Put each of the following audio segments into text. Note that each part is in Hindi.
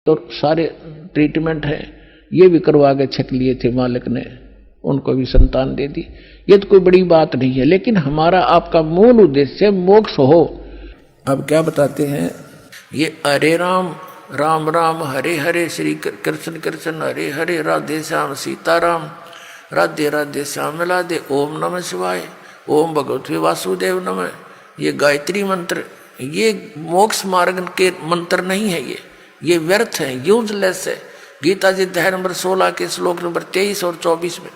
तो सारे ट्रीटमेंट है ये भी करवा के छक लिए थे मालिक ने, उनको भी संतान दे दी। ये तो कोई बड़ी बात नहीं है, लेकिन हमारा आपका मूल उद्देश्य मोक्ष हो। अब क्या बताते हैं, ये हरे राम राम राम हरे हरे, श्री कृष्ण कृष्ण हरे हरे, राधे श्याम सीताराम, राधे राधे श्याम राधे, ओम नमः शिवाय, ओम भगवते वासुदेव नमः। ये गायत्री मंत्र, ये मोक्ष मार्ग के मंत्र नहीं है, ये व्यर्थ है, यूजलेस है। गीता जी अध्याय नंबर 16 के श्लोक नंबर 23 और 24 में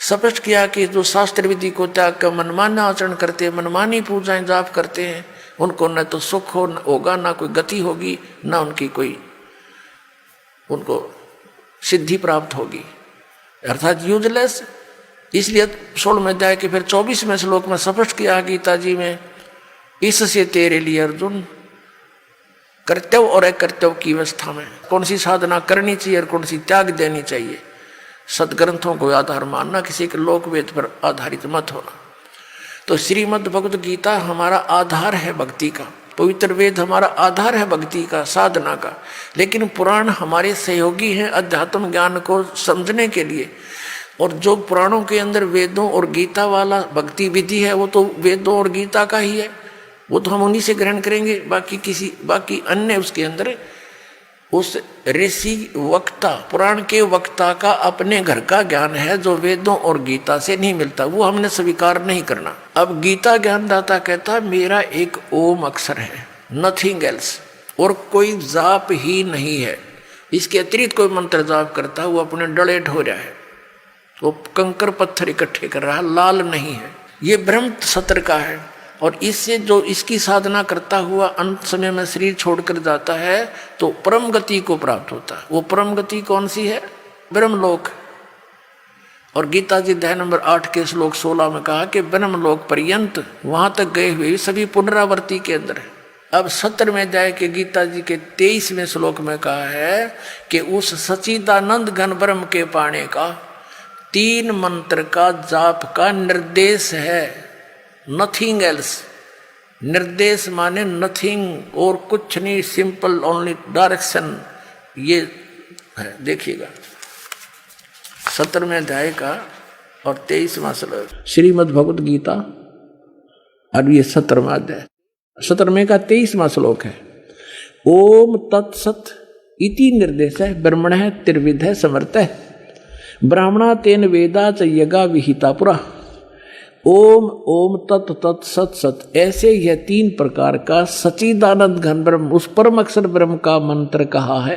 स्पष्ट किया कि जो शास्त्र विधि को त्याग कर मनमाना आचरण करते हैं, मनमानी पूजाएं जाप करते हैं, उनको न तो सुख होगा, ना कोई गति होगी, ना उनकी कोई उनको सिद्धि प्राप्त होगी, अर्थात यूजलेस। इसलिए 16वें अध्याय के फिर 24वें श्लोक में स्पष्ट किया गीता जी में, इससे तेरे लिए अर्जुन कर्तव्य और अकर्तव्य की अवस्था में कौन सी साधना करनी चाहिए और कौन सी त्याग देनी चाहिए। सदग्रंथों को आधार मानना, किसी के लोक वेद पर आधारित मत होना। तो श्रीमद् भगवत गीता हमारा आधार है भक्ति का, पवित्र वेद हमारा आधार है भक्ति का, साधना का। लेकिन पुराण हमारे सहयोगी हैं अध्यात्म ज्ञान को समझने के लिए। और जो पुराणों के अंदर वेदों और गीता वाला भक्ति विधि है, वो तो वेदों और गीता का ही है, वो तो हम उन्हीं से ग्रहण करेंगे। बाकी अन्य उसके अंदर उस ऋषि वक्ता, पुराण के वक्ता का अपने घर का ज्ञान है, जो वेदों और गीता से नहीं मिलता, वो हमने स्वीकार नहीं करना। अब गीता ज्ञानदाता कहता मेरा एक ओम अक्षर है, नथिंग एल्स, और कोई जाप ही नहीं है। इसके अतिरिक्त कोई मंत्र जाप करता वो अपने डलेट हो रहा है, वो कंकर पत्थर इकट्ठे कर रहा है, लाल नहीं है। ये ब्रह्म सत्र का है। और इससे जो इसकी साधना करता हुआ अंत समय में शरीर छोड़कर जाता है तो परम गति को प्राप्त होता है। वो परम गति कौन सी है? ब्रह्मलोक। और गीता जी अध्याय नंबर 8 के श्लोक 16 में कहा कि ब्रह्मलोक पर्यंत, वहां तक गए हुए सभी पुनरावृत्ति के अंदर है। अब 17वें अध्याय के गीता जी के 23वें श्लोक में कहा है कि उस सच्चिदानंद घन ब्रह्म के पाने का 3 मंत्र का जाप का निर्देश है, नथिंग एल्स। निर्देश माने नथिंग, और कुछ नहीं, सिंपल ओनली डायरेक्शन। ये है, देखिएगा 17वें अध्याय का और 23वां श्लोक श्रीमद् भगवत गीता, और ये 17वां अध्याय, 17वें का 23वां श्लोक है। ओम तत्सत इति निर्देश है, ब्रह्मण त्रिविध है समर्थ है, ब्राह्मणा तेन वेदा च यज्ञा विहिता पुरा। ओम ओम तत् तत् सत सत, ऐसे यह 3 प्रकार का सच्चिदानंद घन ब्रह्म, उस परम अक्षर ब्रह्म का मंत्र कहा है।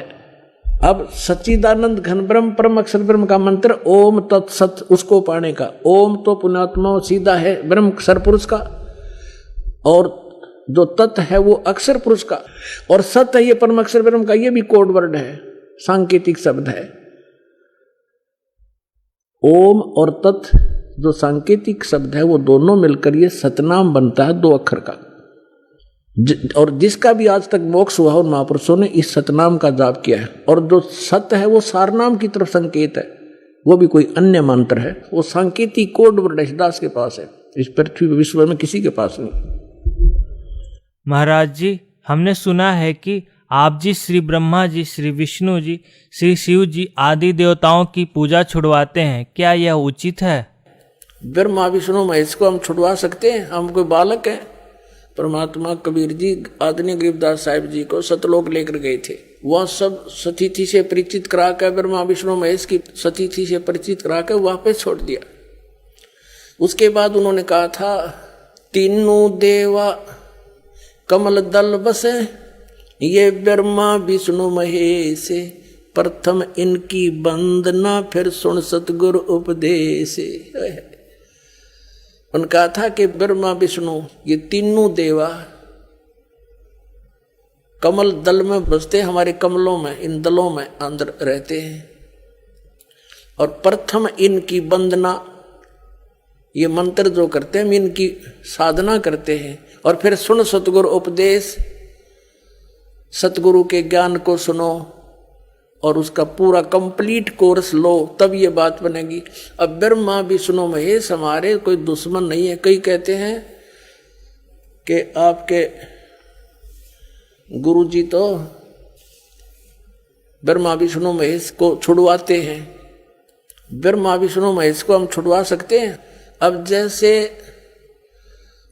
अब सच्चिदानंद घन ब्रह्म परम अक्षर ब्रह्म का मंत्र ओम तत् सत, उसको पाने का। ओम तो पुण्यात्मा सीधा है ब्रह्म सरपुरुष का, और जो तत् है वो अक्षर पुरुष का, और सत है ये परम अक्षर ब्रह्म का। ये भी कोड वर्ड है, सांकेतिक शब्द है। ओम और तत् जो सांकेतिक शब्द है, वो दोनों मिलकर ये सतनाम बनता है, 2 अक्षर का। और जिसका भी आज तक मोक्ष हुआ उन महापुरुषों ने इस सतनाम का जाप किया है। और जो सत्य है वो सारनाम की तरफ संकेत है, वो भी कोई अन्य मंत्र है, वो सांकेतिक कोड वर्ड दास के पास है, इस पृथ्वी विश्व में किसी के पास नहीं। महाराज जी, हमने सुना है कि आप जी श्री ब्रह्मा जी, श्री विष्णु जी, श्री शिव जी आदि देवताओं की पूजा छुड़वाते हैं, क्या यह उचित है? ब्रह्मा विष्णु महेश को हम छुड़वा सकते हैं? हम कोई बालक हैं? परमात्मा कबीर जी आदरणीय गरीबदास साहिब जी को सतलोक लेकर गए थे, वह सब सतीथि से परिचित करा कर, ब्रह्मा विष्णु महेश की सतीथि से परिचित करा कर वापस छोड़ दिया। उसके बाद उन्होंने कहा था, तीनों देवा कमल दल बसे, ये ब्रह्मा विष्णु महेश, प्रथम इनकी वंदना फिर सुन सतगुरु उपदेश। उनका था कि ब्रह्मा विष्णु ये तीनों देवा कमल दल में बसते, हमारे कमलों में, इन दलों में अंदर रहते हैं, और प्रथम इनकी वंदना, ये मंत्र जो करते हैं हम इनकी साधना करते हैं, और फिर सुन सतगुरु उपदेश, सतगुरु के ज्ञान को सुनो और उसका पूरा कंप्लीट कोर्स लो, तब ये बात बनेगी। अब ब्रह्मा विष्णु महेश हमारे कोई दुश्मन नहीं है। कई कहते हैं कि आपके गुरु जी तो ब्रह्मा विष्णु महेश को छुड़वाते हैं। ब्रह्मा विष्णु महेश को हम छुड़वा सकते हैं। अब जैसे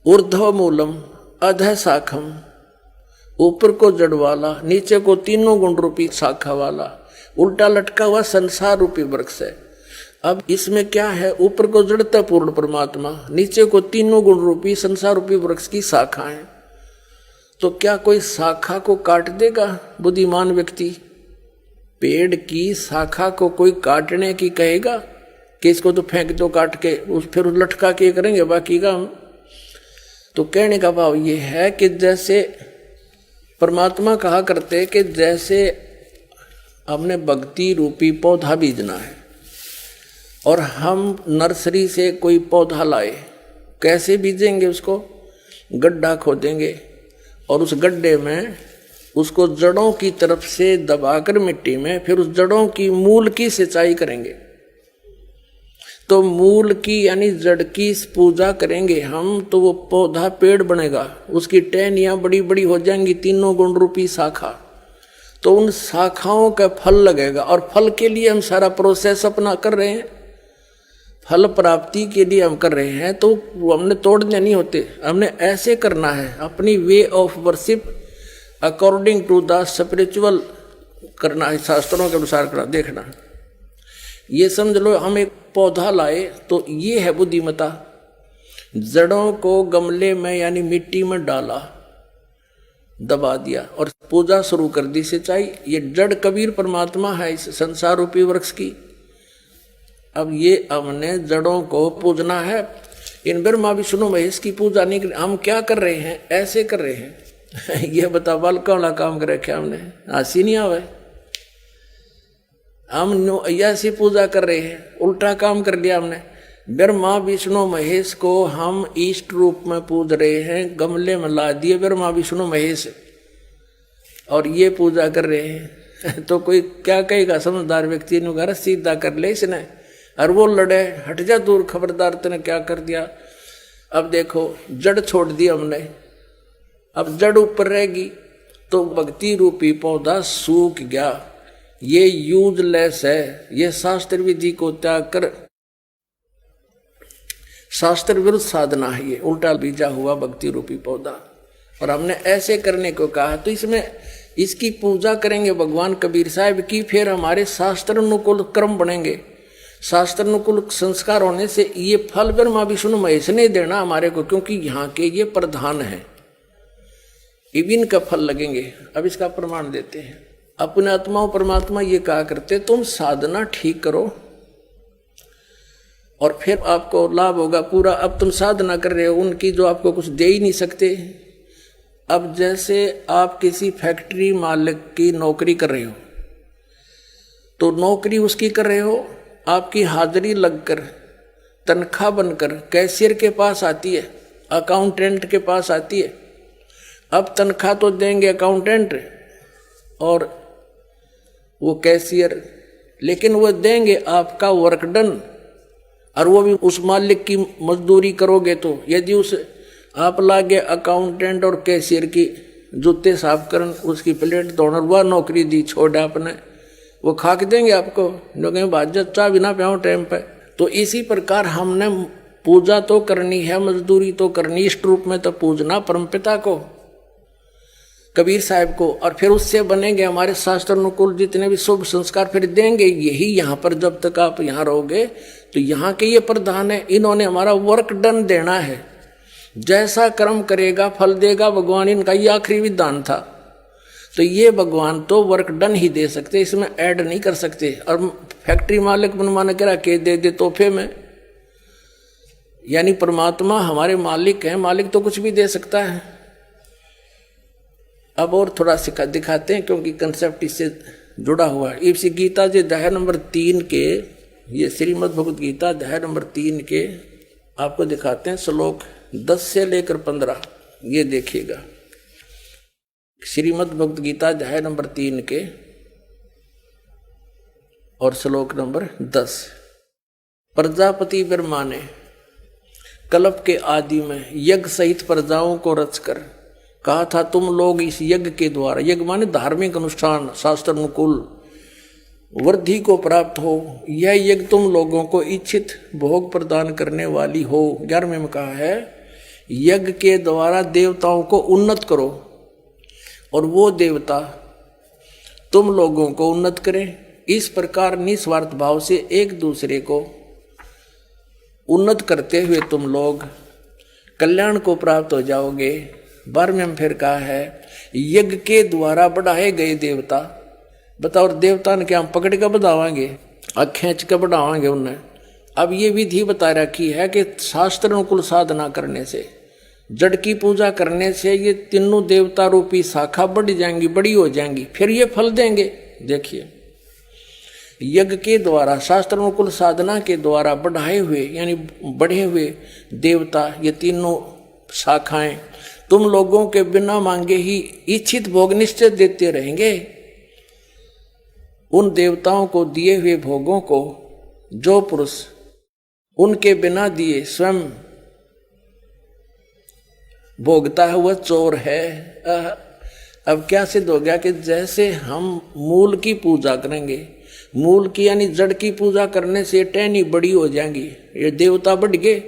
ऊर्ध्व मूलम अधः शाखम, ऊपर को जड़ वाला, नीचे को तीनों गुण रूपी शाखा वाला, उल्टा लटका हुआ संसार रूपी वृक्ष है। अब इसमें क्या है, ऊपर को जड़ता पूर्ण परमात्मा, नीचे को तीनों गुण रूपी संसार रूपी वृक्ष की शाखा है। तो क्या कोई शाखा को काट देगा बुद्धिमान व्यक्ति? पेड़ की शाखा को कोई काटने की कहेगा कि इसको तो फेंक दो काट के, फिर लटका के करेंगे बाकी का हम? तो कहने का भाव ये है कि जैसे परमात्मा कहा करते कि जैसे हमने भक्ति रूपी पौधा बीजना है और हम नर्सरी से कोई पौधा लाए, कैसे बीजेंगे उसको? गड्ढा खोदेंगे और उस गड्ढे में उसको जड़ों की तरफ से दबाकर मिट्टी में, फिर उस जड़ों की मूल की सिंचाई करेंगे। तो मूल की यानी जड़ की पूजा करेंगे हम, तो वो पौधा पेड़ बनेगा, उसकी टहनियाँ बड़ी बड़ी हो जाएंगी, तीनों गुण रूपी शाखा। तो उन शाखाओं का फल लगेगा और फल के लिए हम सारा प्रोसेस अपना कर रहे हैं, फल प्राप्ति के लिए हम कर रहे हैं। तो वो हमने तोड़ने नहीं होते, हमने ऐसे करना है, अपनी way of worship according to the spiritual करना है, शास्त्रों के अनुसार करना। देखना, ये समझ लो हम एक पौधा लाए तो ये है बुद्धिमता। जड़ों को गमले में यानी मिट्टी में डाला, दबा दिया और पूजा शुरू कर दी, सिंचाई। ये जड़ कबीर परमात्मा है इस संसार रूपी वृक्ष की। अब ये हमने जड़ों को पूजना है। इन ब्रह्मा विष्णु महेश की पूजा नहीं कर, हम क्या कर रहे हैं? ऐसे कर रहे हैं। ये बता बालका वाला काम कर रखे हमने, हंसी नहीं आवे। हम ऐसी पूजा कर रहे हैं, उल्टा काम कर लिया हमने। ब्रह्मा विष्णु महेश को हम इष्ट रूप में पूज रहे हैं, गमले में ला दिए ब्रह्मा विष्णु महेश और ये पूजा कर रहे हैं। तो कोई क्या कहेगा? समझदार व्यक्ति ने घर सीधा कर ले इसने, और वो लड़े, हट जा दूर, खबरदार तूने क्या कर दिया। अब देखो जड़ छोड़ दी हमने, अब जड़ ऊपर रहेगी तो भक्ति रूपी पौधा सूख गया। ये यूजलेस है, ये शास्त्र विधि को त्याग कर शास्त्र विरुद्ध साधना है, ये उल्टा बीजा हुआ भक्ति रूपी पौधा। और हमने ऐसे करने को कहा, तो इसमें इसकी पूजा करेंगे भगवान कबीर साहब की, फिर हमारे शास्त्र अनुकूल कर्म बनेंगे। शास्त्र अनुकूल संस्कार होने से ये फल ब्रह्मा विष्णु महेश ने देना हमारे को, क्योंकि यहाँ के ये प्रधान है, इबिन का फल लगेंगे। अब इसका प्रमाण देते हैं। अपने आत्मा परमात्मा ये कहा करते, तुम साधना ठीक करो और फिर आपको लाभ होगा पूरा। अब तुम साधना कर रहे हो उनकी जो आपको कुछ दे ही नहीं सकते। अब जैसे आप किसी फैक्ट्री मालिक की नौकरी कर रहे हो, तो नौकरी उसकी कर रहे हो, आपकी हाजिरी लगकर तनख्वाह बनकर कैशियर के पास आती है, अकाउंटेंट के पास आती है। अब तनख्वाह तो देंगे अकाउंटेंट और वो कैशियर, लेकिन वो देंगे आपका वर्क डन, और वो भी उस मालिक की मजदूरी करोगे। तो यदि उस आप लागे अकाउंटेंट और कैशियर की जूते साफ करन, उसकी प्लेट धोना, वह नौकरी दी छोड़ आपने, वो खा के देंगे आपको, लोग बाजत चाह बिना प्याओ टाइम पे। तो इसी प्रकार हमने पूजा तो करनी है, मजदूरी तो करनी, इष्ट रूप में तो पूजना परमपिता को, कबीर साहब को, और फिर उससे बनेंगे हमारे शास्त्र अनुकूल जितने भी शुभ संस्कार फिर देंगे। यही यहाँ पर जब तक आप यहाँ रहोगे तो यहाँ के ये प्रधान है, इन्होंने हमारा वर्क डन देना है। जैसा कर्म करेगा फल देगा भगवान, इनका ये आखिरी विधान था। तो ये भगवान तो वर्क डन ही दे सकते, इसमें ऐड नहीं कर सकते। और फैक्ट्री मालिक बनवाने के रखे दे दे तोहफे में, यानी परमात्मा हमारे मालिक हैं, मालिक तो कुछ भी दे सकता है। अब और थोड़ा सिखा दिखाते हैं, क्योंकि कंसेप्ट इससे जुड़ा हुआ है। इसी गीता जी अध्याय नंबर 3 के, ये श्रीमद् भगवद गीता अध्याय नंबर 3 के आपको दिखाते हैं, श्लोक 10 से लेकर 15। ये देखिएगा, श्रीमद् भगवद गीता अध्याय नंबर 3 के और श्लोक नंबर 10। प्रजापति ब्रह्मा ने कल्प के आदि में यज्ञ सहित प्रजाओं को रचकर कहा था, तुम लोग इस यज्ञ के द्वारा, यज्ञ माने धार्मिक अनुष्ठान शास्त्र अनुकूल, वृद्धि को प्राप्त हो, यह यज्ञ तुम लोगों को इच्छित भोग प्रदान करने वाली हो। 11वें में कहा है यज्ञ के द्वारा देवताओं को उन्नत करो और वो देवता तुम लोगों को उन्नत करें। इस प्रकार निस्वार्थ भाव से एक दूसरे को उन्नत करते हुए तुम लोग कल्याण को प्राप्त हो जाओगे। 12वें में फिर कहा है यज्ञ के द्वारा बढ़ाए गए देवता, बताओ देवता ने क्या हम पकड़ कर बढ़ावांगे, खींच कर बढ़ावांगे उन्हें। अब ये विधि बता रखी है कि शास्त्र अनुकूल साधना करने से, जड़ की पूजा करने से ये तीनों देवता रूपी शाखा बढ़ जाएंगी, बड़ी हो जाएंगी, फिर ये फल देंगे। देखिए यज्ञ के द्वारा शास्त्र अनुकूल साधना के द्वारा बढ़ाए हुए यानी बढ़े हुए देवता, ये तीनों शाखाएं तुम लोगों के बिना मांगे ही इच्छित भोग निश्चित देते रहेंगे। उन देवताओं को दिए हुए भोगों को जो पुरुष उनके बिना दिए स्वयं भोगता है वह चोर है। अब क्या सिद्ध हो गया कि जैसे हम मूल की पूजा करेंगे, मूल की यानी जड़ की पूजा करने से टहनी बड़ी हो जाएंगी, ये देवता बढ़ गए,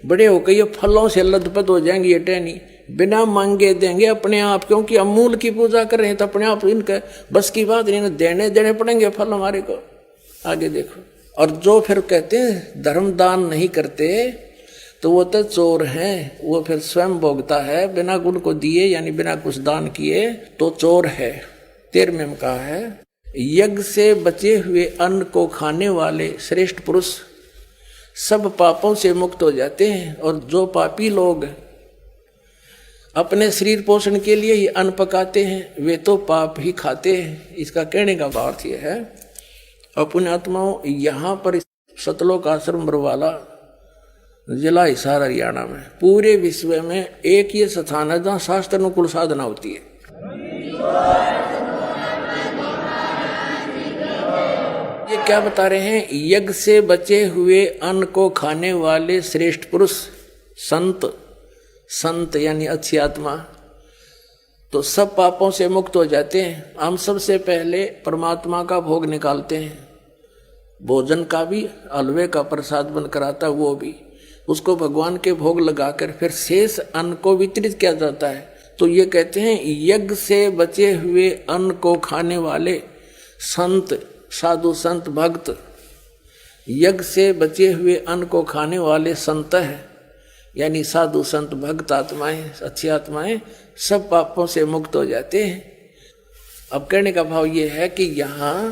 बड़े होकर ये फलों से लदपद हो जाएंगी, ये टहनी बिना मांगे देंगे अपने आप, क्योंकि हम मूल की पूजा कर रहे हैं तो अपने आप इनका बस की बात नहीं, देने पड़ेंगे फल हमारे को। आगे देखो, और जो फिर कहते हैं धर्म दान नहीं करते तो वो तो चोर हैं, वो फिर स्वयं भोगता है बिना गुण को दिए यानी बिना कुछ दान किए तो चोर है। 13वें में कहा है यज्ञ से बचे हुए अन्न को खाने वाले श्रेष्ठ पुरुष सब पापों से मुक्त हो जाते हैं, और जो पापी लोग अपने शरीर पोषण के लिए ही अन्न पकाते हैं वे तो पाप ही खाते हैं। इसका कहने का भाव यह है अपने आत्माओं, यहाँ पर सतलोक आश्रम बरवाला जिला हिसार हरियाणा में पूरे विश्व में एक ये स्थान है जहाँ शास्त्र अनुकूल साधना होती है। ये क्या बता रहे हैं, यज्ञ से बचे हुए अन्न को खाने वाले श्रेष्ठ पुरुष संत यानी अच्छी आत्मा तो सब पापों से मुक्त हो जाते हैं। हम सबसे पहले परमात्मा का भोग निकालते हैं, भोजन का भी, हलवे का प्रसाद बनकर आता वो भी, उसको भगवान के भोग लगाकर फिर शेष अन्न को वितरित किया जाता है। तो ये कहते हैं यज्ञ से बचे हुए अन्न को खाने वाले संत, साधु संत भक्त, यज्ञ से बचे हुए अन्न को खाने वाले संत है यानी साधु संत भक्त आत्माएं, अच्छी आत्माएं सब पापों से मुक्त हो जाते हैं। अब कहने का भाव ये है कि यहाँ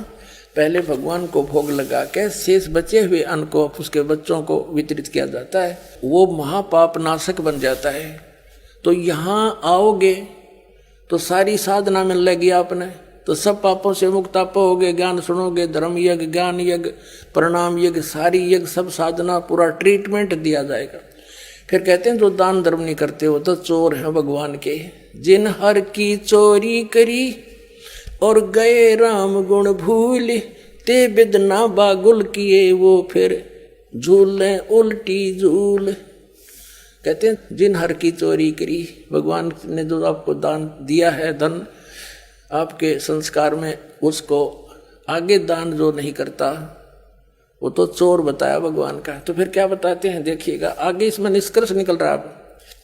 पहले भगवान को भोग लगा के शेष बचे हुए अन्न को उसके बच्चों को वितरित किया जाता है, वो महापाप नाशक बन जाता है। तो यहाँ आओगे तो सारी साधना मिल लगी आपने, तो सब पापों से मुक्त आप होगे। ज्ञान सुनोगे, धर्म यज्ञ, ज्ञान यज्ञ, प्रणाम यज्ञ, सारी यज्ञ, सब साधना पूरा ट्रीटमेंट दिया जाएगा। फिर कहते हैं जो दान धर्म नहीं करते हो तो चोर हैं भगवान के। जिन हर की चोरी करी और गए राम गुण भूल, ते बिदना बागुल किए वो फिर झूले उल्टी झूल। कहते हैं जिन हर की चोरी करी, भगवान ने जो आपको दान दिया है, धन आपके संस्कार में, उसको आगे दान जो नहीं करता वो तो चोर बताया भगवान का। तो फिर क्या बताते हैं देखिएगा, आगे इसमें निष्कर्ष निकल रहा है।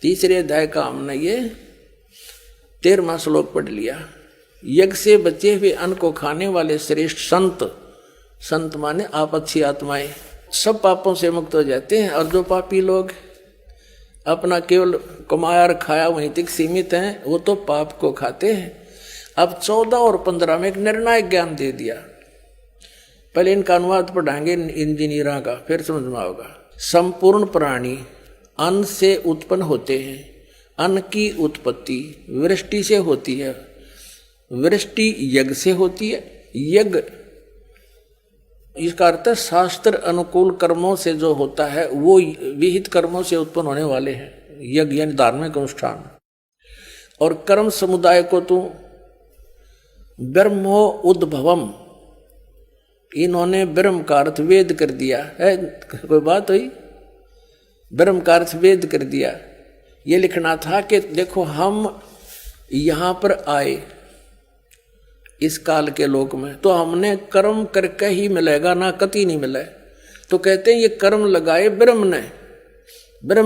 3रे अध्याय का हमने ये 13वां श्लोक पढ़ लिया। यज्ञ से बचे हुए अन्न को खाने वाले श्रेष्ठ संत माने आप अच्छी आत्माएं सब पापों से मुक्त हो जाते हैं, और जो पापी लोग अपना केवल कमाया और खाया वहीं तक सीमित हैं वो तो पाप को खाते हैं। अब 14 और 15 में एक निर्णायक ज्ञान दे दिया। पहले इनका अनुवाद पढ़ाएंगे इंजीनियरों का, फिर समझ में आएगा। संपूर्ण प्राणी अन्न से उत्पन्न होते हैं, अन्न की उत्पत्ति वृष्टि से होती है, वृष्टि यज्ञ से होती है। यज्ञ इसका अर्थ है शास्त्र अनुकूल कर्मों से जो होता है वो विहित कर्मों से उत्पन्न होने वाले हैं, यज्ञ यानी धार्मिक अनुष्ठान। और कर्म समुदाय को तो ब्रह्मो उद्भवम, इन्होंने ब्रह्म का अर्थ वेद कर दिया है। कोई बात हुई, ब्रह्म का अर्थ वेद कर दिया। ये लिखना था कि देखो हम यहाँ पर आए, इस काल के लोक में, तो हमने कर्म करके ही मिलेगा, ना कति नहीं मिले। तो कहते हैं ये कर्म लगाए ब्रह्म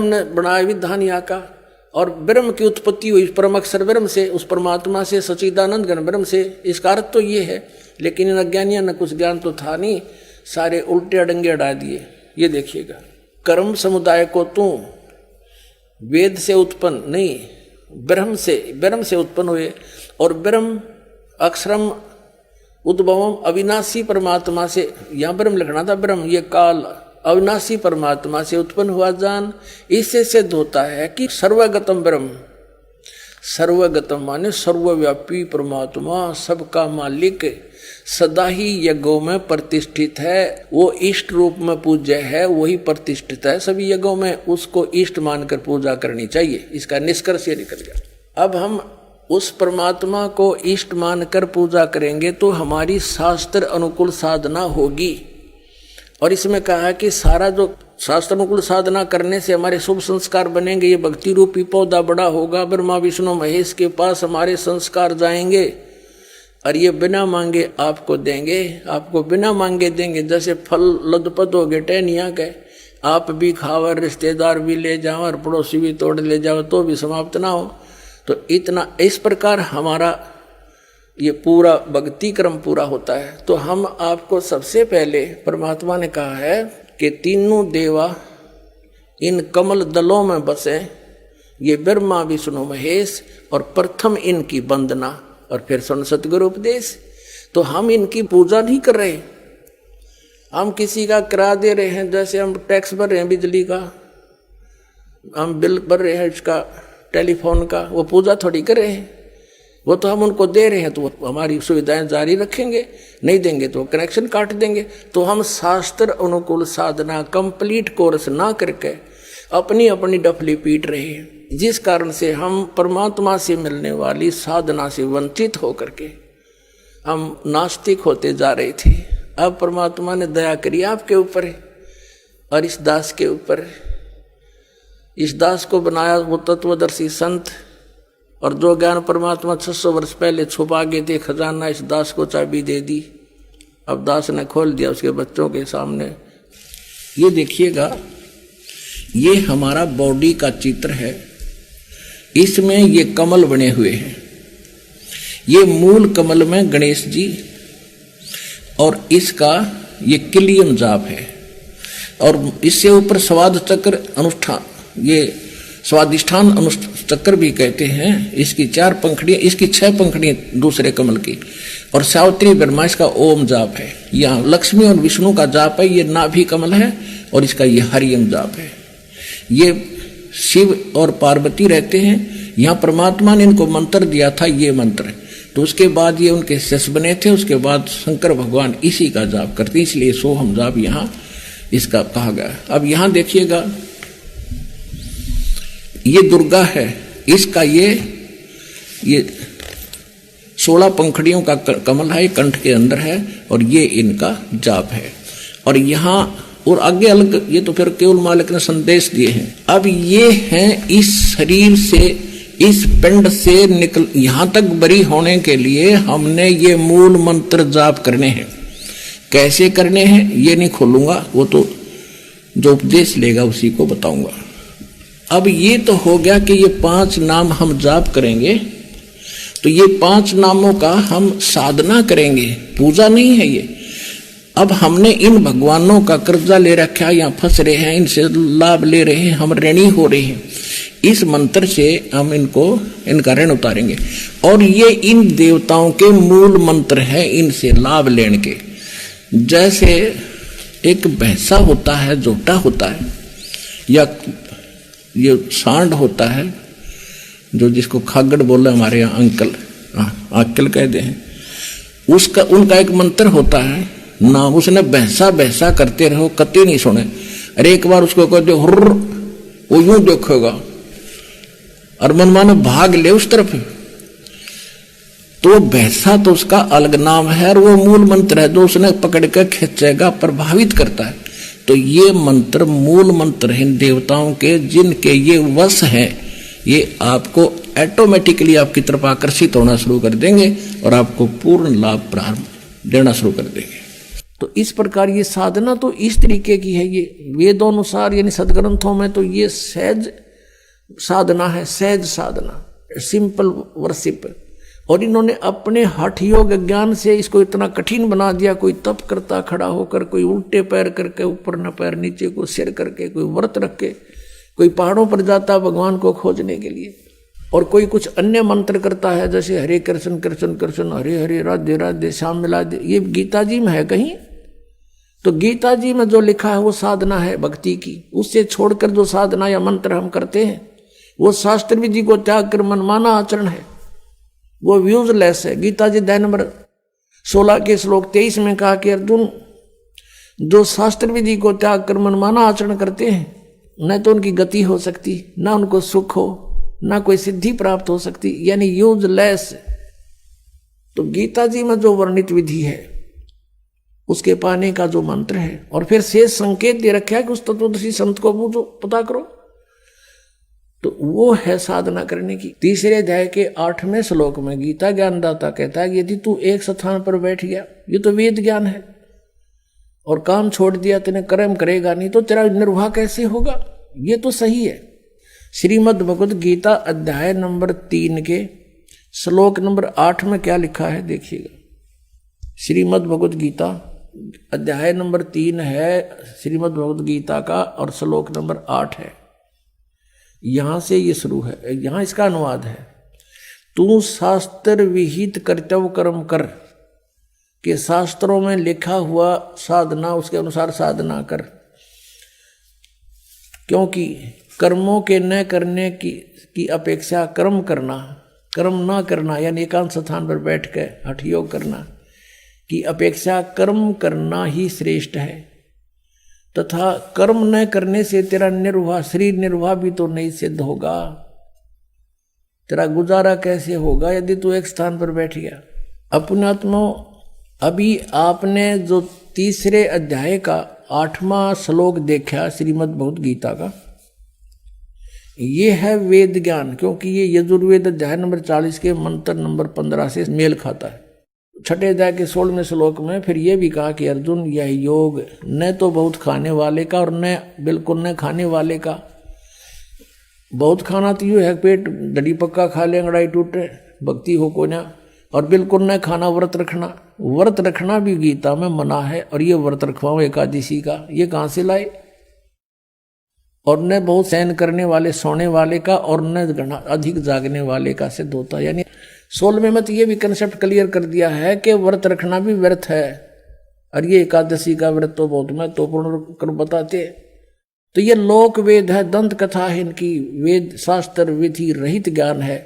ने बनाया विधान यहाँ का, और ब्रह्म की उत्पत्ति हुई परम अक्षर ब्रह्म से, उस परमात्मा से, सच्चिदानंद घन ब्रह्म से। इसका अर्थ तो ये है, लेकिन इन अज्ञानियों ने कुछ ज्ञान तो था नहीं, सारे उल्टे अडंगे अड़ा दिए। ये देखिएगा, कर्म समुदाय को तू वेद से उत्पन्न नहीं, ब्रह्म से उत्पन्न हुए, और ब्रह्म अक्षरम उद्भवम अविनाशी परमात्मा से, यहाँ ब्रह्म लिखना था, ब्रह्म ये काल अविनाशी परमात्मा से उत्पन्न हुआ जान। इससे सिद्ध होता है कि सर्वगतम ब्रह्म, सर्वगतम माने सर्वव्यापी परमात्मा, सबका मालिक, सदा ही यज्ञों में प्रतिष्ठित है। वो इष्ट रूप में पूज्य है, वही प्रतिष्ठित है सभी यज्ञों में, उसको इष्ट मानकर पूजा करनी चाहिए। इसका निष्कर्ष ये निकल गया। अब हम उस परमात्मा को इष्ट मानकर पूजा करेंगे तो हमारी शास्त्र अनुकूल साधना होगी। और इसमें कहा है कि सारा जो शास्त्र अनुकूल साधना करने से हमारे शुभ संस्कार बनेंगे, ये भक्ति रूपी पौधा बड़ा होगा, ब्रह्मा विष्णु महेश के पास हमारे संस्कार जाएंगे, और ये बिना मांगे आपको देंगे, आपको बिना मांगे देंगे। जैसे फल लदपद हो गए टहनिया के, आप भी खाओ, रिश्तेदार भी ले जाओ, और पड़ोसी भी तोड़ ले जाओ, तो भी समाप्त ना हो। तो इतना इस प्रकार हमारा ये पूरा भक्ति क्रम पूरा होता है। तो हम आपको सबसे पहले परमात्मा ने कहा है कि तीनों देवा इन कमल दलों में बसे, ये ब्रह्मा विष्णु महेश, और प्रथम इनकी वंदना, और फिर सुन सतगुरु उपदेश। तो हम इनकी पूजा नहीं कर रहे, हम किसी का किराया दे रहे हैं, जैसे हम टैक्स भर रहे हैं बिजली का, हम बिल भर रहे हैं इसका टेलीफोन का, वो पूजा थोड़ी कर रहे हैं, वो तो हम उनको दे रहे हैं, तो वो हमारी सुविधाएं जारी रखेंगे, नहीं देंगे तो कनेक्शन काट देंगे। तो हम शास्त्र अनुकूल साधना कंप्लीट कोर्स ना करके अपनी अपनी डफली पीट रहे हैं, जिस कारण से हम परमात्मा से मिलने वाली साधना से वंचित होकर के हम नास्तिक होते जा रहे थे। अब परमात्मा ने दया करी आपके ऊपर और इस दास के ऊपर। इस दास को बनाया वो तत्वदर्शी संत, और जो ज्ञान परमात्मा 600 वर्ष पहले छुपा गए थे खजाना, इस दास को चाबी दे दी। अब दास ने खोल दिया उसके बच्चों के सामने। ये देखिएगा, ये हमारा बॉडी का चित्र है, इसमें ये कमल बने हुए हैं। ये मूल कमल में गणेश जी, और इसका ये किलियम जाप है, और इससे ऊपर स्वाद चक्र अनुष्ठान, ये स्वादिष्ठान अनुचक्र भी कहते हैं। इसकी 4 पंखड़ियां, इसकी 6 पंखड़ियां दूसरे कमल की, और सावित्री ब्रह्मा इसका ओम जाप है। यहाँ लक्ष्मी और विष्णु का जाप है, ये नाभि कमल है, और इसका ये हरियम जाप है। ये शिव और पार्वती रहते हैं, यहाँ परमात्मा ने इनको मंत्र दिया था, ये मंत्र। तो उसके बाद ये उनके शिष्य बने थे, उसके बाद शंकर भगवान इसी का जाप करते, इसलिए सोहम जाप यहाँ इसका कहा गया। अब यहाँ देखिएगा, ये दुर्गा है, इसका ये 16 पंखड़ियों का कमल है, कंठ के अंदर है, और ये इनका जाप है। और यहाँ और आगे अलग, ये तो फिर केवल मालिक ने संदेश दिए हैं। अब ये हैं इस शरीर से, इस पिंड से निकल यहाँ तक बरी होने के लिए हमने ये मूल मंत्र जाप करने हैं। कैसे करने हैं ये नहीं खोलूंगा, वो तो जो उपदेश लेगा उसी को बताऊंगा। अब ये तो हो गया कि ये 5 नाम हम जाप करेंगे, तो ये 5 नामों का हम साधना करेंगे, पूजा नहीं है ये। अब हमने इन भगवानों का कर्जा ले रखा है, यहाँ फंस रहे हैं, इनसे लाभ ले रहे हैं, हम ऋणी हो रहे हैं। इस मंत्र से हम इनका ऋण उतारेंगे, और ये इन देवताओं के मूल मंत्र है, इनसे लाभ लेने के। जैसे एक भैंसा होता है, जोटा होता है, या ये सांड होता है, जो जिसको खागड़ बोले हमारे यहाँ अंकल कहते हैं, उसका उनका एक मंत्र होता है नाम, उसने भैंसा भैंसा करते रहो, कते नहीं सुने। अरे एक बार उसको कहते हुर्र, वो यूं देखोगा और मनमानो भाग ले उस तरफ। तो भैंसा तो उसका अलग नाम है, और वो मूल मंत्र है जो उसने पकड़ कर खींचेगा, प्रभावित करता है। तो ये मंत्र मूल मंत्र हैं देवताओं के, जिनके ये वश हैं, ये आपको ऑटोमेटिकली आपकी तरफ आकर्षित होना शुरू कर देंगे और आपको पूर्ण लाभ प्रारंभ देना शुरू कर देंगे। तो इस प्रकार ये साधना तो इस तरीके की है, ये वेदों अनुसार यानी सदग्रंथों में तो ये सहज साधना है, सहज साधना, सिंपल वर्शिप। और इन्होंने अपने हठ योग ज्ञान से इसको इतना कठिन बना दिया। कोई तप करता खड़ा होकर, कोई उल्टे पैर करके, ऊपर न पैर नीचे को सिर करके, कोई व्रत रख के, कोई पहाड़ों पर जाता भगवान को खोजने के लिए, और कोई कुछ अन्य मंत्र करता है जैसे हरे कृष्ण कृष्ण कृष्ण हरे हरे राधे राधे श्याम मिला दे। ये गीता जी में है कहीं? तो गीता जी में जो लिखा है वो साधना है भक्ति की। उससे छोड़कर जो साधना या मंत्र हम करते हैं वो शास्त्र विधि को त्याग कर मनमाना आचरण है, वो यूजलेस है। गीता जी अध्याय नंबर 16 के श्लोक 23 में कहा कि अर्जुन, जो शास्त्र विधि को त्याग कर मनमाना आचरण करते हैं न तो उनकी गति हो सकती, ना उनको सुख हो, ना कोई सिद्धि प्राप्त हो सकती, यानी यूजलेस। तो गीता जी में जो वर्णित विधि है उसके पाने का जो मंत्र है, और फिर शेष संकेत दे रखा है कि उस तत्वदर्शी संत को पूछो, पता करो, तो वो है साधना करने की। तीसरे अध्याय के 8वें श्लोक में गीता ज्ञानदाता कहता है यदि तू एक स्थान पर बैठ गया, ये तो वेद ज्ञान है, और काम छोड़ दिया, तेने कर्म करेगा नहीं, तो तेरा निर्वाह कैसे होगा? ये तो सही है। श्रीमद् भगवद गीता अध्याय नंबर 3 के श्लोक नंबर 8 में क्या लिखा है देखिएगा। श्रीमद् भगवद गीता अध्याय नंबर 3 है श्रीमद् भगवद गीता का, और श्लोक नंबर 8 है। यहां से ये शुरू है, यहां इसका अनुवाद है, तू शास्त्र विहित कर्तव्य कर्म कर, के शास्त्रों में लिखा हुआ साधना उसके अनुसार साधना कर, क्योंकि कर्मों के न करने की अपेक्षा कर्म करना, कर्म ना करना यानी एकांत स्थान पर बैठ कर हठ योग करना की अपेक्षा कर्म करना ही श्रेष्ठ है। तथा कर्म न करने से तेरा निर्वाह, शरीर निर्वाह भी तो नहीं सिद्ध होगा। तेरा गुजारा कैसे होगा यदि तू एक स्थान पर बैठ गया? अपने आत्मा, अभी आपने जो तीसरे अध्याय का 8वां श्लोक देखा श्रीमद् भगवद गीता का, ये है वेद ज्ञान, क्योंकि ये यजुर्वेद अध्याय नंबर 40 के मंत्र नंबर 15 से मेल खाता है। छठे अध्याय के 16वें श्लोक में फिर ये भी कहा कि अर्जुन, यह योग न तो बहुत खाने वाले का और न बिल्कुल न खाने वाले का। बहुत खाना तो यूँ है पेट डडी पक्का खा ले अंगड़ाई टूटे, भक्ति हो को ना, और बिल्कुल न खाना व्रत रखना। व्रत रखना भी गीता में मना है, और ये व्रत रखवाओ एकादशी का, ये कहाँ से लाए? और न बहुत सहन करने वाले सोने वाले का, और न अधिक जागने वाले का सिद्ध होता। यानी 16वें में तो ये भी कंसेप्ट क्लियर कर दिया है कि व्रत रखना भी व्यर्थ है, और ये एकादशी का व्रत तो बहुत महत्वपूर्ण कर बताते। तो ये लोक वेद है, दंत कथा है इनकी, वेद शास्त्र विधि रहित ज्ञान है,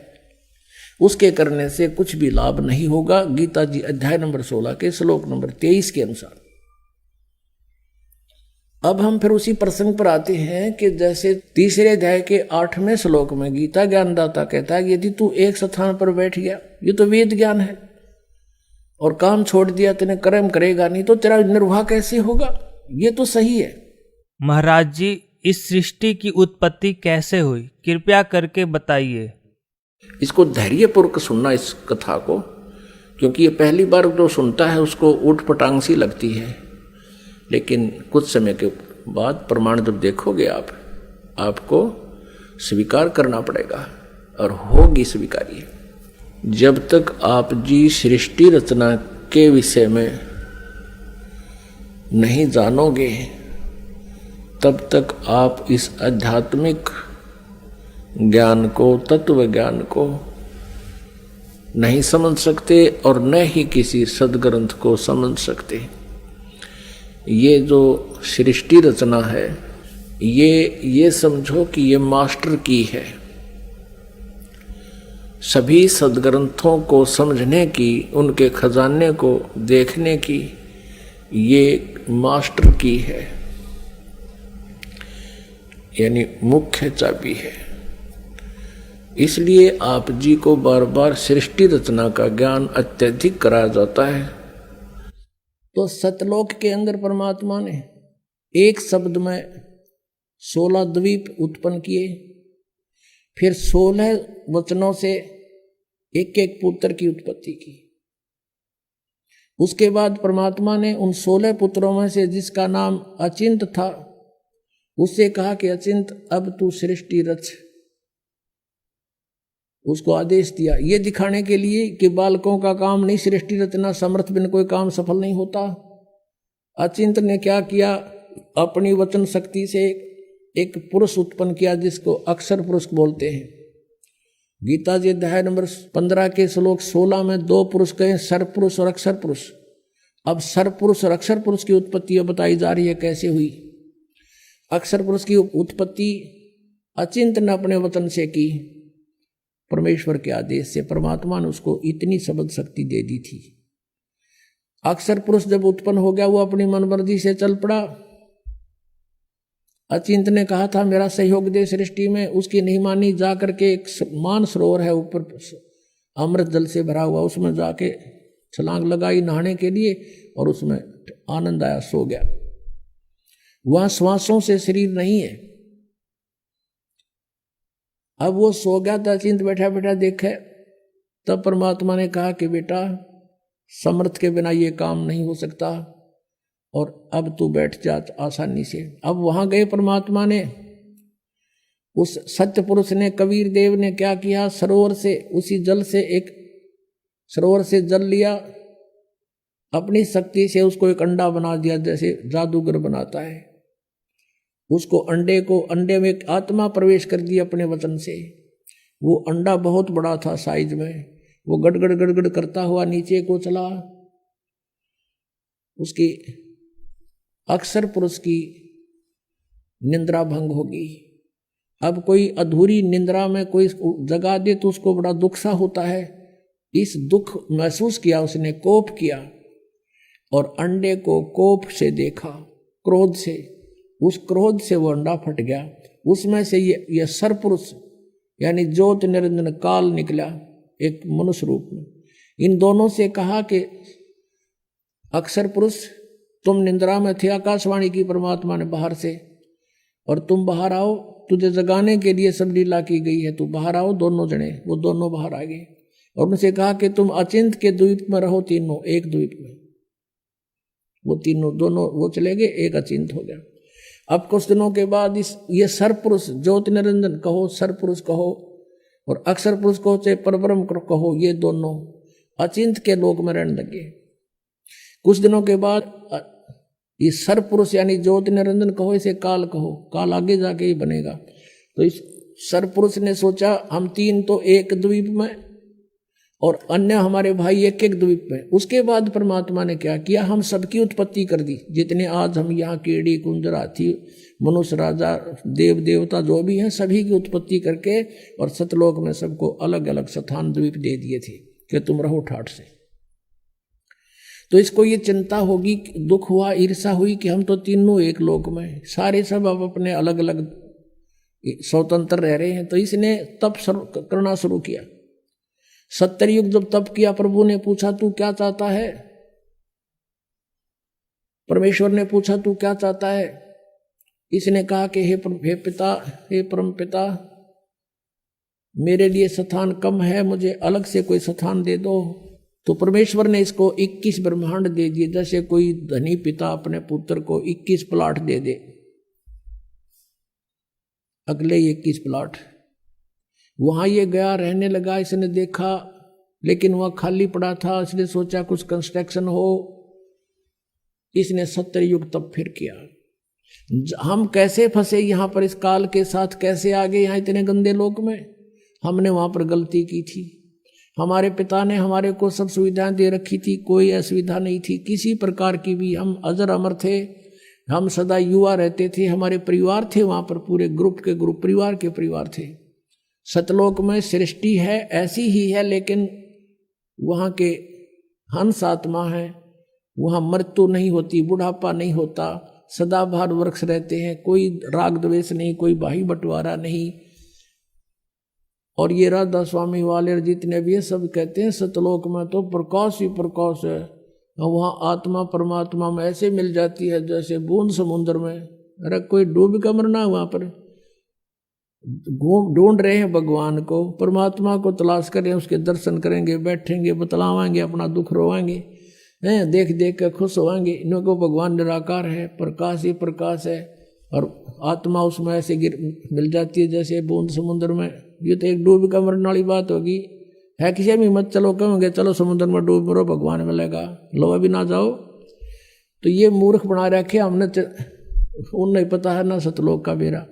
उसके करने से कुछ भी लाभ नहीं होगा। गीता जी अध्याय नंबर 16 के श्लोक नंबर 23 के अनुसार। अब हम फिर उसी प्रसंग पर आते हैं कि जैसे तीसरे अध्याय के 8वें श्लोक में गीता ज्ञानदाता कहता है यदि तू एक स्थान पर बैठ गया, ये तो वेद ज्ञान है, और काम छोड़ दिया, तेने कर्म करेगा नहीं, तो तेरा निर्वाह कैसे होगा? ये तो सही है। महाराज जी, इस सृष्टि की उत्पत्ति कैसे हुई, कृपया करके बताइए। इसको धैर्यपूर्वक सुनना इस कथा को, क्योंकि ये पहली बार जो सुनता है उसको ऊट पटांग सी लगती है, लेकिन कुछ समय के बाद प्रमाण जब देखोगे आपको स्वीकार करना पड़ेगा, और होगी स्वीकार्य। जब तक आप जी सृष्टि रचना के विषय में नहीं जानोगे तब तक आप इस आध्यात्मिक ज्ञान को, तत्व ज्ञान को नहीं समझ सकते, और न ही किसी सदग्रंथ को समझ सकते। ये जो सृष्टि रचना है, ये समझो कि ये मास्टर की है। सभी सदग्रंथों को समझने की, उनके खजाने को देखने की ये मास्टर की है, यानी मुख्य चाबी है। इसलिए आप जी को बार बार सृष्टि रचना का ज्ञान अत्यधिक कराया जाता है। तो सतलोक के अंदर परमात्मा ने एक शब्द में 16 द्वीप उत्पन्न किए, फिर 16 वचनों से एक एक पुत्र की उत्पत्ति की। उसके बाद परमात्मा ने उन 16 पुत्रों में से जिसका नाम अचिंत था उससे कहा कि अचिंत अब तू सृष्टि रच। उसको आदेश दिया ये दिखाने के लिए कि बालकों का काम नहीं सृष्टि रचना, समर्थ बिन कोई काम सफल नहीं होता। अचिंत ने क्या किया, अपनी वचन शक्ति से एक पुरुष उत्पन्न किया जिसको अक्षर पुरुष बोलते हैं। गीता जी अध्याय नंबर 15 के श्लोक 16 में 2 पुरुष कहे, सर पुरुष और अक्षर पुरुष। अब सर पुरुष और अक्षर पुरुष की उत्पत्ति बताई जा रही है कैसे हुई। अक्षर पुरुष की उत्पत्ति अचिंत ने अपने वचन से की, परमेश्वर के आदेश से। परमात्मा ने उसको इतनी शब्द शक्ति दे दी थी। अक्षर पुरुष जब उत्पन्न हो गया वो अपनी मनमर्जी से चल पड़ा। अचिंत ने कहा था मेरा सहयोग दे सृष्टि में, उसकी नहीं मानी। जा करके एक मान सरोवर है ऊपर अमृत जल से भरा हुआ, उसमें जाके छलांग लगाई नहाने के लिए और उसमें आनंद आया, सो गया। वहां श्वासों से शरीर नहीं है। अब वो सो गया था, अचिंत बैठा बैठा देखे, तब परमात्मा ने कहा कि बेटा समर्थ के बिना ये काम नहीं हो सकता और अब तू बैठ जा आसानी से। अब वहां गए परमात्मा ने, उस सत्य पुरुष ने, कबीर देव ने क्या किया, सरोवर से उसी जल से एक सरोवर से जल लिया, अपनी शक्ति से उसको एक अंडा बना दिया जैसे जादूगर बनाता है। उसको अंडे में एक आत्मा प्रवेश कर दी अपने वचन से। वो अंडा बहुत बड़ा था साइज में, वो गड़गड़ गड़गड़ करता हुआ नीचे को चला। उसकी अक्षर पुरुष की निंद्रा भंग होगी। अब कोई अधूरी निंद्रा में कोई जगा दे तो उसको बड़ा दुख सा होता है। इस दुख महसूस किया उसने, कोप किया और अंडे को कोप से देखा, क्रोध से। उस क्रोध से वो अंडा फट गया। उसमें से ये सरपुरुष यानी ज्योत निरंजन काल निकला एक मनुष्य रूप में। इन दोनों से कहा कि अक्षर पुरुष तुम निंद्रा में थे, आकाशवाणी की परमात्मा ने बाहर से, और तुम बाहर आओ, तुझे जगाने के लिए सब लीला की गई है, तू बाहर आओ। दोनों जने वो दोनों बाहर आ गए और उनसे कहा कि तुम अचिंत के द्वीप में रहो, तीनों एक द्वीप में। वो तीनों दोनों वो चले गए, एक अचिंत हो गया। अब कुछ दिनों के बाद ये सरपुरुष ज्योति निरंजन कहो, सरपुरुष कहो और अक्षर पुरुष कहो, चाहे परब्रह्म कहो, ये दोनों अचिंत के लोक में रहने लगे। कुछ दिनों के बाद ये सरपुरुष यानी ज्योति निरंजन कहो, इसे काल कहो, काल आगे जाके ही बनेगा। तो इस सरपुरुष ने सोचा हम तीन तो एक द्वीप में और अन्य हमारे भाई एक एक द्वीप में। उसके बाद परमात्मा ने क्या किया, हम सबकी उत्पत्ति कर दी। जितने आज हम यहाँ कीड़ी कुंजर हाथी मनुष्य राजा देव देवता जो भी हैं सभी की उत्पत्ति करके और सतलोक में सबको अलग अलग स्थान द्वीप दे दिए थे कि तुम रहो ठाठ से। तो इसको ये चिंता होगी, दुख हुआ, ईर्षा हुई कि हम तो तीनों एक लोक में, सारे सब अब अपने अलग अलग स्वतंत्र रह रहे हैं। तो इसने तप करना शुरू किया। 70 युग जब तप किया, प्रभु ने पूछा तू क्या चाहता है, परमेश्वर ने पूछा तू क्या चाहता है। इसने कहा कि हे पिता, हे परम पिता, मेरे लिए स्थान कम है, मुझे अलग से कोई स्थान दे दो। तो परमेश्वर ने इसको 21 ब्रह्मांड दे दिए, जैसे कोई धनी पिता अपने पुत्र को 21 प्लाट दे दे, अगले 21 प्लाट। वहां ये गया, रहने लगा। इसने देखा लेकिन वह खाली पड़ा था, इसने सोचा कुछ कंस्ट्रक्शन हो। इसने 70 युग तब फिर किया। हम कैसे फंसे यहाँ पर, इस काल के साथ कैसे आ गए यहाँ इतने गंदे लोक में। हमने वहां पर गलती की थी। हमारे पिता ने हमारे को सब सुविधाएं दे रखी थी, कोई असुविधा नहीं थी किसी प्रकार की भी। हम अजर अमर थे, हम सदा युवा रहते थे। हमारे परिवार थे वहां पर, पूरे ग्रुप के ग्रुप, परिवार के परिवार थे। सतलोक में सृष्टि है ऐसी ही है, लेकिन वहाँ के हंस आत्मा है, वहाँ मृत्यु नहीं होती, बुढ़ापा नहीं होता, सदाबहार वृक्ष रहते हैं, कोई राग द्वेष नहीं, कोई भाई बंटवारा नहीं। और ये राधा स्वामी वाले जितने भी है सब कहते हैं सतलोक में तो प्रकाश ही प्रकाश है। वहाँ आत्मा परमात्मा में ऐसे मिल जाती है जैसे बूंद समुद्र में। अरे कोई डूब का मरना वहाँ पर, ढूंढ रहे हैं भगवान को, परमात्मा को तलाश करें, उसके दर्शन करेंगे, बैठेंगे, बतलावाएंगे, अपना दुख रोवाएंगे, हैं, देख देख के खुश होवाएंगे। इन्हों को भगवान निराकार है, प्रकाश ही प्रकाश है, और आत्मा उसमें ऐसे मिल जाती है जैसे बूंद समुद्र में। ये तो एक डूब का मरने वाली बात होगी, है किसी में मत चलो, कहोगे चलो समुद्र में डूब मरो, भगवान मिलेगा, लो अभी ना जाओ। तो ये मूर्ख बना रखे हमने, उन नहीं पता है ना सतलोक का बेरा,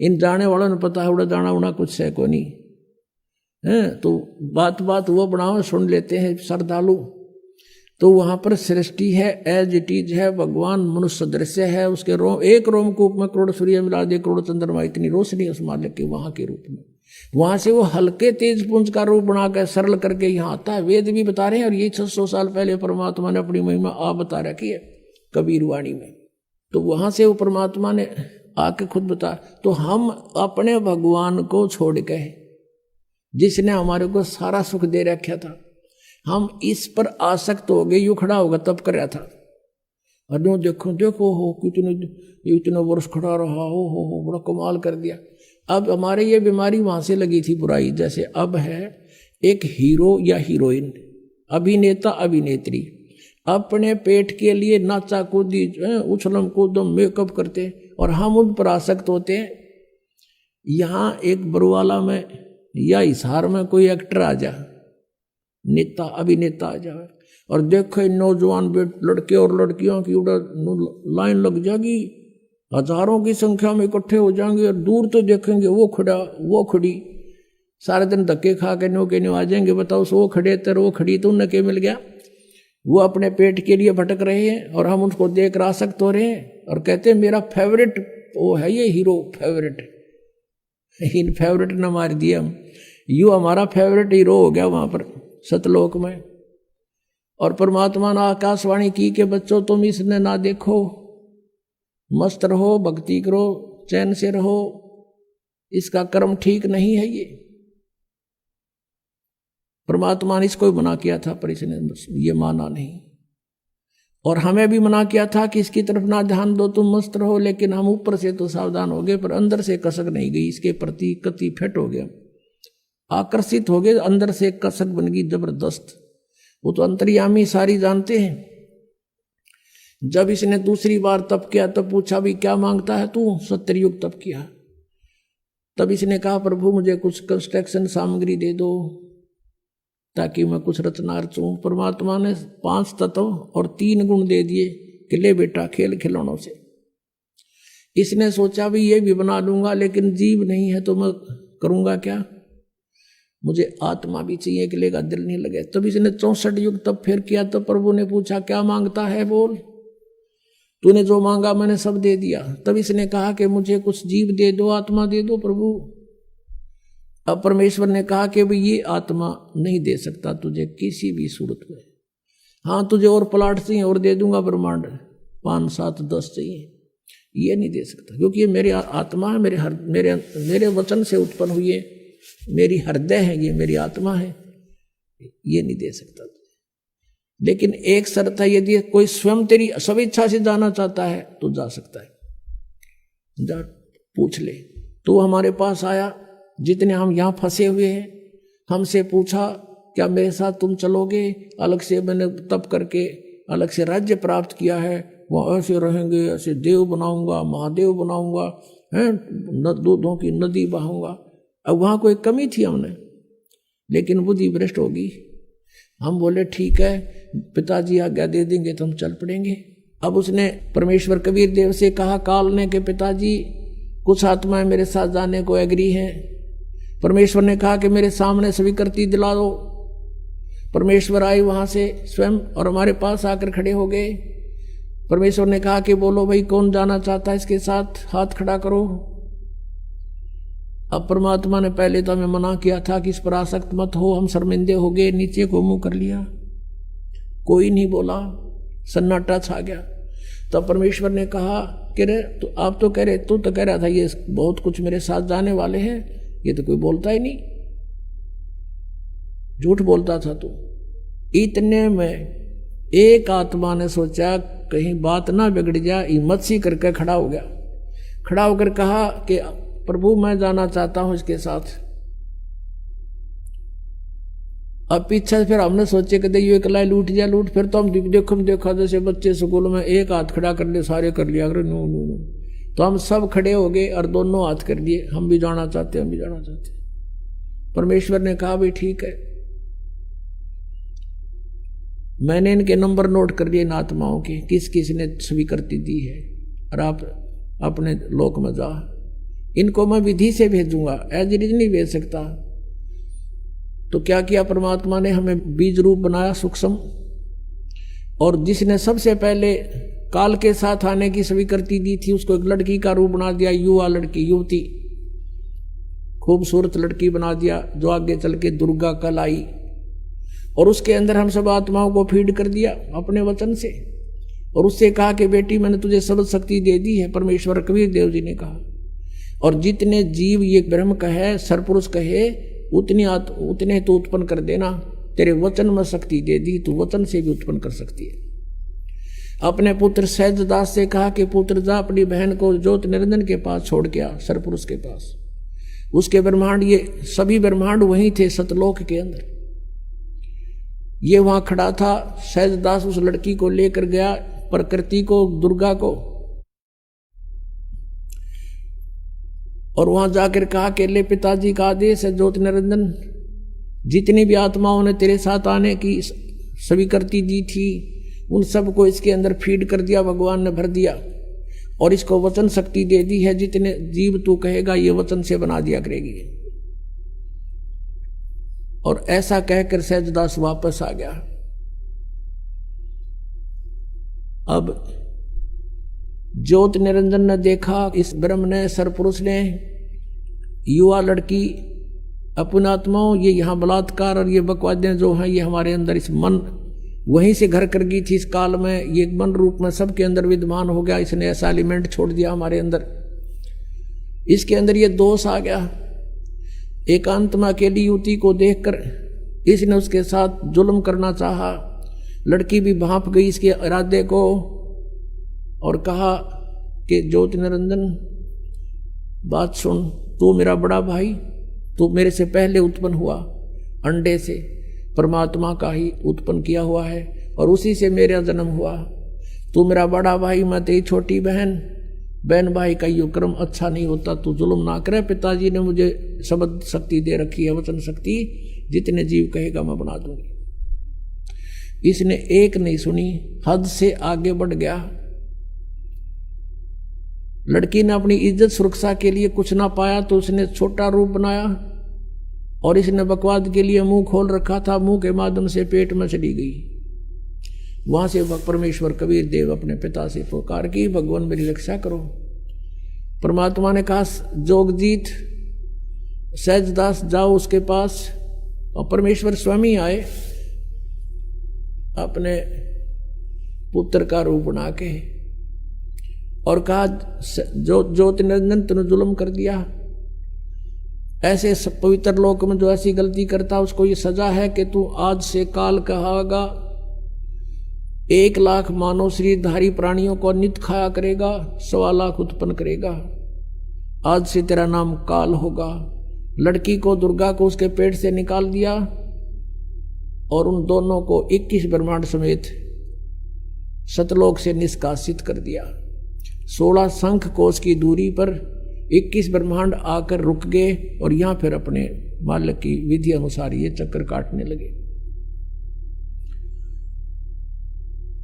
इन जाने वालों ने पता है उड़ा जाना उड़ा कुछ है को नहीं है। तो बात बात वो बनाओ, सुन लेते हैं श्रद्धालु। तो वहां पर सृष्टि है, एज इट इज है, भगवान मनुष्य दृश्य है, उसके एक रोमकूप में करोड़ सूर्य मिला दे, करोड़ चंद्रमा, इतनी रोशनी उस मालिक के वहां के रूप में। वहां से वो हल्के तेज पुंज का रूप बनाकर सरल करके यहाँ आता है। वेद भी बता रहे हैं, और ये 600 साल पहले परमात्मा ने अपनी महिमा आप बता रखी है कबीर वाणी में। तो वहां से वो परमात्मा ने आके खुद बता। तो हम अपने भगवान को छोड़ के, जिसने हमारे को सारा सुख दे रखा था, हम इस पर आसक्त हो गए। यूं खड़ा होगा तब कर रहा था, और यूं देखो देखो हो इतने वर्ष खड़ा रहा, हो बड़ा कमाल कर दिया। अब हमारे ये बीमारी वहां से लगी थी बुराई, जैसे अब है एक हीरो या हीरोइन, अभिनेता अभिनेत्री, अपने पेट के लिए नाचा कूदी, उछलम कूदम, मेकअप करते, और हम उन पर आसक्त होते हैं। यहाँ एक बरुवाला में या हिसार में कोई एक्टर आ जा, नेता अभिनेता आ जाए, और देखो नौजवान लड़के और लड़कियों की लाइन लग जाएगी, हजारों की संख्या में इकट्ठे हो जाएंगे, और दूर तो देखेंगे वो खड़ा वो खड़ी, सारे दिन धक्के खा के नो के नो आ जाएंगे। बताओ वो खड़े तर वो खड़ी, तो उन्हें क्या मिल गया? वो अपने पेट के लिए भटक रहे हैं, और हम उसको देख आसक्त हो रहे हैं, और कहते हैं मेरा फेवरेट वो है ये हीरो, फेवरेट। इन फेवरेट न मार दिया हम, यू हमारा फेवरेट हीरो हो गया वहां पर सतलोक में। और परमात्मा ने आकाशवाणी की कि बच्चों तुम इसने ना देखो, मस्त रहो, भक्ति करो, चैन से रहो, इसका कर्म ठीक नहीं है। ये परमात्मा ने इसको मना किया था, पर इसने ये माना नहीं। और हमें भी मना किया था कि इसकी तरफ ना ध्यान दो, तुम मस्त रहो, लेकिन हम ऊपर से तो सावधान हो गए, पर अंदर से कसक नहीं गई, इसके प्रति कति फिट हो गया, आकर्षित हो गए, अंदर से कसक बन गई जबरदस्त। वो तो अंतर्यामी सारी जानते हैं। जब इसने दूसरी बार तप किया तब पूछा भी क्या मांगता है तू? 70 युग तप किया। तब इसने कहा प्रभु मुझे कुछ कंस्ट्रक्शन सामग्री दे दो ताकि मैं कुछ रचना रचूं। परमात्मा ने 5 तत्व और 3 गुण दे दिए कि ले बेटा खेल खिलौनों से। इसने सोचा भी ये भी बना लूंगा, लेकिन जीव नहीं है तो मैं करूंगा क्या, मुझे आत्मा भी चाहिए कि लेगा दिल नहीं लगे। तब इसने 64 युग तब फिर किया। तो प्रभु ने पूछा क्या मांगता है, बोल, तूने जो मांगा मैंने सब दे दिया। तब इसने कहा कि मुझे कुछ जीव दे दो, आत्मा दे दो प्रभु। अब परमेश्वर ने कहा कि भाई ये आत्मा नहीं दे सकता तुझे किसी भी सूरत में, हाँ तुझे और प्लाट चाहिए और दे दूंगा, ब्रह्मांड 5, 7, 10 चाहिए, ये नहीं दे सकता, क्योंकि ये मेरी आत्मा है, मेरे वचन से उत्पन्न हुई है, मेरी हृदय है, ये मेरी आत्मा है, ये नहीं दे सकता। लेकिन एक शर्त है, यदि कोई स्वयं तेरी सब इच्छा से जाना चाहता है तो जा सकता है, जा पूछ ले। तो हमारे पास आया, जितने हम यहाँ फंसे हुए हैं, हमसे पूछा क्या मेरे साथ तुम चलोगे? अलग से मैंने तप करके अलग से राज्य प्राप्त किया है, वहाँ ऐसे रहेंगे, ऐसे देव बनाऊंगा, महादेव बनाऊंगा, हैं दूधों की नदी बहाऊंगा। अब वहाँ कोई कमी थी हमने, लेकिन बुद्धि भ्रष्ट होगी। हम बोले ठीक है पिताजी आज्ञा दे देंगे तो हम चल पड़ेंगे। अब उसने परमेश्वर कबीर देव से कहा काल ने कि पिताजी कुछ आत्माएं मेरे साथ जाने को एग्री हैं। परमेश्वर ने कहा कि मेरे सामने स्वीकृति दिला दो। परमेश्वर आए वहां से स्वयं और हमारे पास आकर खड़े हो गए। परमेश्वर ने कहा कि बोलो भाई कौन जाना चाहता है इसके साथ, हाथ खड़ा करो। अब परमात्मा ने पहले तो हमें मना किया था कि इस पर आसक्त मत हो, हम शर्मिंदे हो गए, नीचे को मुंह कर लिया, कोई नहीं बोला, सन्नाटा छा गया। तब परमेश्वर ने कहा कि रे तो आप तो कह रहे, तू तो कह रहा था ये बहुत कुछ मेरे साथ जाने वाले हैं, ये तो कोई बोलता ही नहीं, झूठ बोलता था तू। इतने में एक आत्मा ने सोचा कहीं बात ना बिगड़ जाए, हिम्मत सी करके खड़ा हो गया। खड़ा होकर कहा कि प्रभु मैं जाना चाहता हूं इसके साथ। अब पीछे फिर हमने सोचे कि ये कलाई लूट जा लूट, फिर तो हम देखा जैसे बच्चे स्कूल में एक हाथ खड़ा कर ले, सारे कर लिया अगर नो नो नो, तो हम सब खड़े हो गए और दोनों हाथ कर दिए, हम भी जाना चाहते, हम भी जाना चाहते। परमेश्वर ने कहा भी ठीक है। मैंने इनके नंबर नोट कर लिए इन आत्माओं के, किस किस ने स्वीकृति दी है, और आप अपने लोक में जा। इनको मैं विधि से भेजूंगा, एज इट इज नहीं भेज सकता। तो क्या किया परमात्मा ने, हमें बीज रूप बनाया सूक्ष्म, और जिसने सबसे पहले काल के साथ आने की स्वीकृति दी थी उसको एक लड़की का रूप बना दिया, युवा लड़की, युवती, खूबसूरत लड़की बना दिया, जो आगे चल के दुर्गा कल आई। और उसके अंदर हम सब आत्माओं को फीड कर दिया अपने वचन से, और उससे कहा कि बेटी मैंने तुझे शब्द शक्ति दे दी है, परमेश्वर कबीर देव जी ने कहा। और जितने जीव ये ब्रह्म कहे, सरपुरुष कहे, उतने तो उत्पन्न कर देना, तेरे वचन में शक्ति दे दी, तू वचन से भी उत्पन्न कर सकती है। अपने पुत्र सहजदास से कहा कि पुत्र जा अपनी बहन को ज्योत निरंजन के पास छोड़ के आ, सरपुरुष के पास। उसके ब्रह्मांड, ये सभी ब्रह्मांड वहीं थे सतलोक के अंदर। ये वहां खड़ा था, सहजदास उस लड़की को लेकर गया, प्रकृति को, दुर्गा को, और वहां जाकर कहा कि ले पिताजी का आदेश है, ज्योति निरंजन जितनी भी आत्माओं ने तेरे साथ आने की स्वीकृति दी थी उन सबको इसके अंदर फीड कर दिया, भगवान ने भर दिया, और इसको वचन शक्ति दे दी है, जितने जीव तू कहेगा ये वचन से बना दिया करेगी। और ऐसा कहकर सहजदास वापस आ गया। अब ज्योति निरंजन ने देखा, इस ब्रह्म ने, सरपुरुष ने, युवा लड़की, अपनी आत्माओं, ये यहाँ बलात्कार और ये बकवादें जो हैं ये हमारे अंदर, इस मन वहीं से घर कर गई थी इस काल में, ये मन रूप में सबके अंदर विद्यमान हो गया, इसने ऐसा एलिमेंट छोड़ दिया हमारे अंदर, इसके अंदर ये दोष आ गया। एकांत में अकेली युवती को देखकर इसने उसके साथ जुल्म करना चाहा, लड़की भी भांप गई इसके इरादे को, और कहा कि ज्योति निरंजन बात सुन, तू मेरा बड़ा भाई, तू मेरे से पहले उत्पन्न हुआ, अंडे से परमात्मा का ही उत्पन्न किया हुआ है, और उसी से मेरा जन्म हुआ। तू मेरा बड़ा भाई, मैं तेरी छोटी बहन, बहन भाई का यो क्रम अच्छा नहीं होता, तू जुल्म ना करे। पिताजी ने मुझे शब्द शक्ति दे रखी है, वचन शक्ति, जितने जीव कहेगा मैं बना दूंगी। इसने एक नहीं सुनी, हद से आगे बढ़ गया। लड़की ने अपनी इज्जत सुरक्षा के लिए कुछ ना पाया तो उसने छोटा रूप बनाया, और इसने बकवाद के लिए मुंह खोल रखा था, मुंह के माध्यम से पेट में चली गई। वहां से परमेश्वर कबीर देव अपने पिता से पुकार की, भगवान मेरी रक्षा करो। परमात्मा ने कहा जोगजीत, सहजदास जाओ उसके पास, और परमेश्वर स्वयं आए अपने पुत्र का रूप बना के, और कहा ज्योति निरंजन तूने जुल्म कर दिया, ऐसे पवित्र लोक में जो ऐसी गलती करता उसको ये सजा है कि तू आज से काल कहागा, 1 लाख मानव शरीरधारी प्राणियों को नित खाया करेगा, 1.25 लाख उत्पन्न करेगा, आज से तेरा नाम काल होगा। लड़की को, दुर्गा को उसके पेट से निकाल दिया, और उन दोनों को 21 ब्रह्मांड समेत सतलोक से निष्कासित कर दिया। 16 शंख कोश की दूरी पर 21 ब्रह्मांड आकर रुक गए, और यहां फिर अपने मालिक की विधि अनुसार ये चक्कर काटने लगे।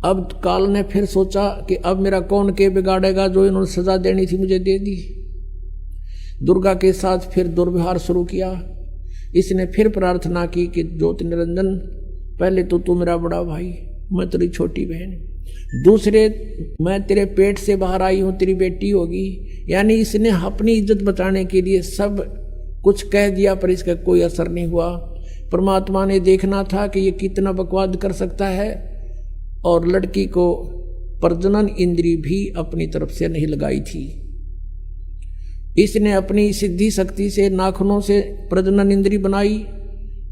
अब काल ने फिर सोचा कि अब मेरा कौन के बिगाड़ेगा, जो इन्होंने सजा देनी थी मुझे दे दी। दुर्गा के साथ फिर दुर्व्यवहार शुरू किया। इसने फिर प्रार्थना की कि ज्योति निरंजन, पहले तो तू मेरा बड़ा भाई, मैं तेरी छोटी बहन, दूसरे मैं तेरे पेट से बाहर आई हूं, तेरी बेटी होगी। यानी इसने अपनी इज्जत बचाने के लिए सब कुछ कह दिया, पर इसका कोई असर नहीं हुआ। परमात्मा ने देखना था कि ये कितना बकवाद कर सकता है, और लड़की को प्रजनन इंद्री भी अपनी तरफ से नहीं लगाई थी। इसने अपनी सिद्धि शक्ति से नाखूनों से प्रजनन इंद्री बनाई,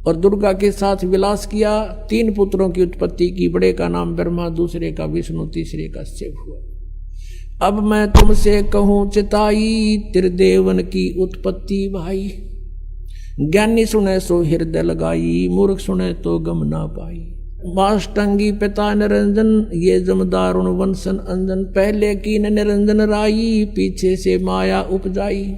और दुर्गा के साथ विलास किया। 3 पुत्रों की उत्पत्ति की, बड़े का नाम ब्रह्मा, दूसरे का विष्णु, तीसरे का शिव हुआ। अब मैं तुमसे कहूँ चिताई, त्रिदेवन की उत्पत्ति भाई। ज्ञानी सुने सो हृदय लगाई, मूर्ख सुने तो गम ना पाई। माष्टंगी पिता निरंजन, ये जमदारुण वंशन अंजन। पहले की निरंजन राई, पीछे से माया उपजाई।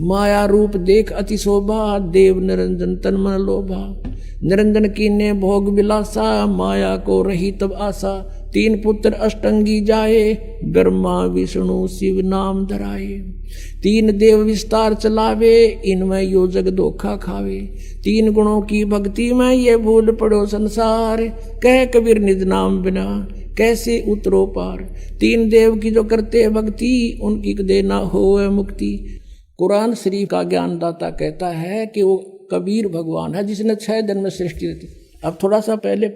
माया रूप देख अति शोभा, देव निरंजन तन मन लोभा। निरंजन की ने भोग विलासा, माया को रही तब आशा। तीन पुत्र अष्टंगी जाए, ब्रह्मा विष्णु शिव नाम धराए। तीन देव विस्तार चलावे, इनमें यो जग धोखा खावे। तीन गुणों की भक्ति में ये भूल पड़ो संसार, कह कबीर निज नाम बिना कैसे उतरो पार। तीन देव की जो करते भक्ति, उनकी देना होए मुक्ति। कुरान शरीफ का ज्ञानदाता कहता है कि वो कबीर भगवान है जिसने 6 दिन में सृष्टि रची। अब थोड़ा सा पहले